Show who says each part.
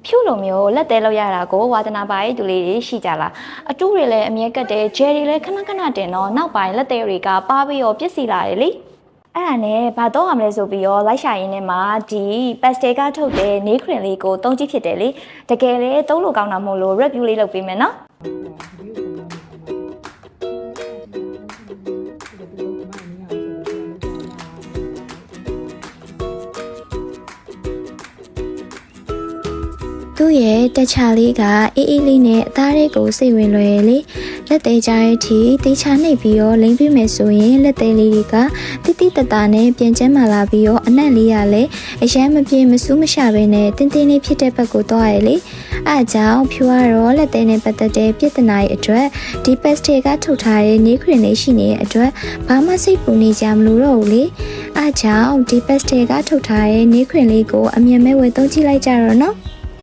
Speaker 1: ဖြူလိုမျိုးလက်သေးလောက်ရတာကိုဝါသနာပါရဲ့သူလေးတွေရှိကြလားအတူတွေလည်းအမြဲကတ်တယ်ဂျယ်တွေလည်းခဏခဏတင်တော့နောက်ပိုင်းလက်သေးတွေကပါပြီးတော့ပြစ်စီလာတယ်လေအဲ့ဒါနဲ့ဘာတော့ရမလဲဆိုပြီးတော့လိုက်ရှာရင်းနဲ့မှဒီပတ်စတယ်ကထုတ်တဲ့နေခရင်လေးကိုတုံးကြည့်ဖြစ်တယ်လေတကယ်လေတုံးလို့ကောင်းတာမို့လို့ review လေးလုပ်ပေးမယ်နော်သူ့ရဲ့တက်ချလေးကအေးအေးလေးနဲ့အသားလေးကိုစိတ်ဝင်လွယ်လေလက်သေးကြရဲ့ထီတေးချနှိပ်ပြီးတော့လိမ့်ပြမယ်ဆိုရင်လက်သေးလေးတွေကတိတိတတ်တာနဲ့ပြန်ကျန်းမာလာပြီးတော့အနက်လေးရလဲအရမ်းမပြေမစူးမရှာပဲနဲ့တင်းတင်းလေးဖြစ်တဲ့ဘက်ကိုသွားရလေအားကြောင့်ဖြူကတော့လက်သေးနဲ့ပတ်သက်တဲ့ပြဿနာရဲ့အတွက်ဒီပတ်စတယ်ကထုတ်ထားတဲ့နေခရင်လေးရှိနေတဲ့အတွက်ဘာမှစိတ်ပူနေကြမလို့တော့ဘူးလေအားကြောင့်ဒီပတ်စတယ်ကထုတ်ထားတဲ့နေခရင်လေးကိုအမြင်မဲ့ဝယ်သုံးကြည့်လိုက်ကြတော့နော်